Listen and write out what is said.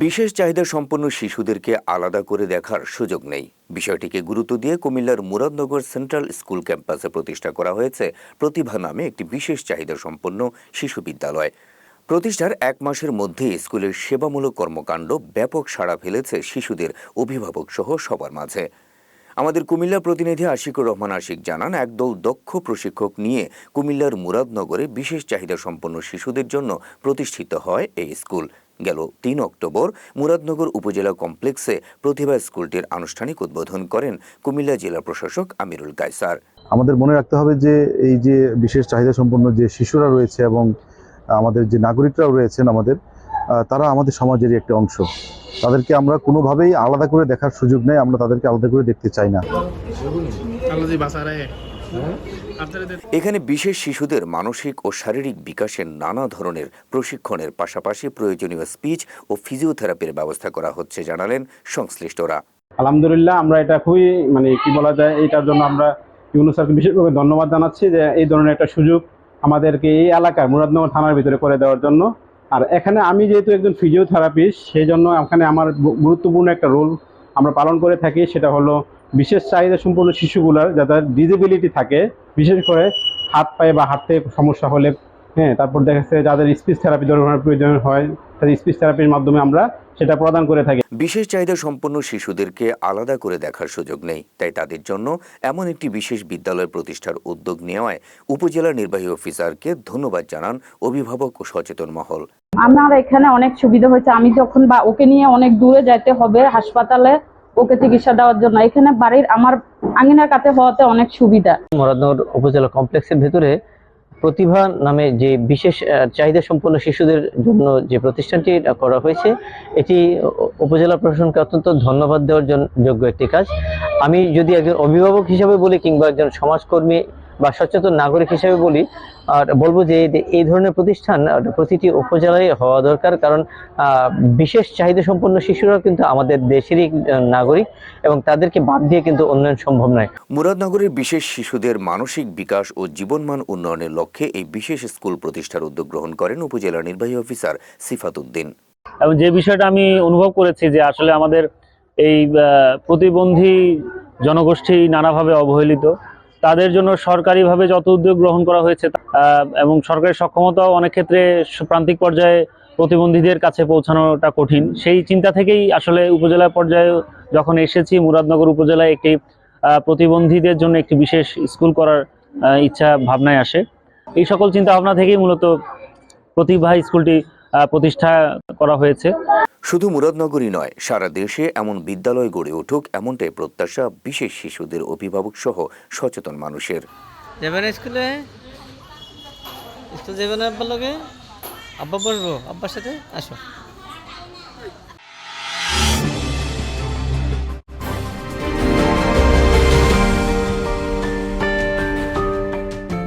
বিশেষ চাহিদা সম্পন্ন শিশুদেরকে আলাদা করে দেখার সুযোগ নেই। বিষয়টিকে গুরুত্ব দিয়ে কুমিল্লার মুরাদনগর সেন্ট্রাল স্কুল ক্যাম্পাসে প্রতিষ্ঠা করা হয়েছে প্রতিভা নামে একটি বিশেষ চাহিদা সম্পন্ন শিশু বিদ্যালয়। প্রতিষ্ঠার 1 মাসের মধ্যে স্কুলের সেবামূলক কর্মকাণ্ড ব্যাপক সাড়া ফেলেছে শিশুদের অভিভাবক সহ সবার মাঝে। আমাদের কুমিল্লা প্রতিনিধি আশিকুর রহমান আশিক জানান, একদল দক্ষ প্রশিক্ষক নিয়ে কুমিল্লার মুরাদনগরে বিশেষ চাহিদা সম্পন্ন শিশুদের জন্য প্রতিষ্ঠিত হয় এই স্কুল। গেল 3 অক্টোবর মুরাদনগর উপজেলা কমপ্লেক্সে প্রতিভা স্কুলটির আনুষ্ঠানিক উদ্বোধন করেন কুমিল্লা জেলা প্রশাসক আমিরুল কায়সার। আমাদের মনে রাখতে হবে যে এই যে বিশেষ চাহিদা সম্পন্ন যে শিশুরা রয়েছে এবং আমাদের যে নাগরিকরাও রয়েছেন তারা আমাদের সমাজেরই একটি অংশ। তাদেরকে আমরা কোনোভাবেই আলাদা করে দেখার সুযোগ নেই, আমরা তাদেরকে আলাদা করে দেখতে চাই না। এখানে বিশেষ শিশুদের মানসিক ও শারীরিক বিকাশের নানা ধরনের প্রশিক্ষণের পাশাপাশি প্রয়োজনীয় স্পিচ ও ফিজিওথেরাপির ব্যবস্থা করা হচ্ছে জানালেন সংশ্লিষ্টরা। আলহামদুলিল্লাহ, আমরা এটা খুবই কি বলা যায়, এটার জন্য আমরা ইউনূস স্যারকে বিশেষভাবে ধন্যবাদ জানাচ্ছি যে এই ধরনের একটা সুযোগ আমাদেরকে এই এলাকায় মুরাদনগর থানার ভিতরে করে দেওয়ার জন্য। আর এখানে আমি যেহেতু একজন ফিজিওথেরাপিস্ট, সেই জন্য এখানে আমার গুরুত্বপূর্ণ একটা রোল আমরা পালন করে থাকি। সেটা হলো বিশেষ চাহিদা সম্পন্ন শিশুগুলোর যাদের ডিসেবিলিটি থাকে, বিশেষ করে হাত পায়ে বা হাঁটতে সমস্যা হলে, তারপর দেখা যাচ্ছে যাদের স্পিচ থেরাপি ধরনের প্রয়োজন হয়, তাদের স্পিচ থেরাপির মাধ্যমে আমরা সেটা প্রদান করে থাকি। বিশেষ চাহিদা সম্পন্ন শিশুদেরকে আলাদা করে দেখার সুযোগ নেই, তাই তাদের জন্য এমন একটি বিশেষ বিদ্যালয় প্রতিষ্ঠার উদ্যোগ নেওয়ায় উপজেলা নির্বাহী অফিসারকে ধন্যবাদ জানান অভিভাবক ও সচেতন মহল। আমার এখানে অনেক সুবিধা হয়েছে। আমি যখন ওকে নিয়ে অনেক দূরে যাইতে হবে হাসপাতালে ওকে চিকিৎসা দেওয়ার জন্য, এখানে বাড়ির আমার আঙিনার কাছে হওয়াতে অনেক সুবিধা। মুরাদনগর উপজেলা কমপ্লেক্সের ভেতরে প্রতিভা নামে যে বিশেষ চাহিদা সম্পন্ন শিশুদের জন্য যে প্রতিষ্ঠানটি করা হয়েছে, এটি উপজেলা প্রশাসনকে অত্যন্ত ধন্যবাদ দেওয়ার যোগ্য একটি কাজ। আমি যদি একজন অভিভাবক হিসেবে বলি কিংবা একজন সমাজকর্মী বা সচেতন নাগরিক হিসেবে বলি, আর বলবো যে এই ধরনের প্রতিষ্ঠান প্রতিটি উপজেলায় হওয়া দরকার। কারণ বিশেষ চাহিদা সম্পন্ন শিশুরা কিন্তু আমাদের দেশেরই নাগরিক এবং তাদেরকে বাদ দিয়ে কিন্তু উন্নয়ন সম্ভব নয়। মুরাদনগরের বিশেষ শিশুদের মানসিক বিকাশ ও জীবনমান উন্নয়নের লক্ষ্যে এই বিশেষ স্কুল প্রতিষ্ঠার উদ্যোগ গ্রহণ করেন উপজেলা নির্বাহী অফিসার সিফাত উদ্দিন। এবং যে বিষয়টা আমি অনুভব করেছি যে আসলে আমাদের এই প্রতিবন্ধী জনগোষ্ঠী নানাভাবে অবহেলিত, তাদের জন্য সরকারিভাবে যত উদ্যোগ গ্রহণ করা হয়েছে এবং সরকারের সক্ষমতাও অনেক ক্ষেত্রে প্রান্তিক পর্যায়ে প্রতিবন্ধীদের কাছে পৌঁছানোটা কঠিন। সেই চিন্তা থেকেই আসলে উপজেলা পর্যায়ে যখন এসেছি, মুরাদনগর উপজেলায় একটি প্রতিবন্ধীদের জন্য একটি বিশেষ স্কুল করার ইচ্ছা ভাবনায় আসে। এই সকল চিন্তা ভাবনা থেকেই মূলত প্রতিভা স্কুলটি প্রতিষ্ঠা করা হয়েছে। শুধু মুরাদনগরই নয়, সারা দেশে এমন বিদ্যালয় গড়ে উঠুক, এমনটাই প্রত্যাশা বিশেষ শিশুদের অভিভাবক সহ সচেতন মানুষের। যাবেন স্কুলে? স্কুল যাবেন আব্বার লগে? আব্বা বসবো, আব্বার সাথে আসো।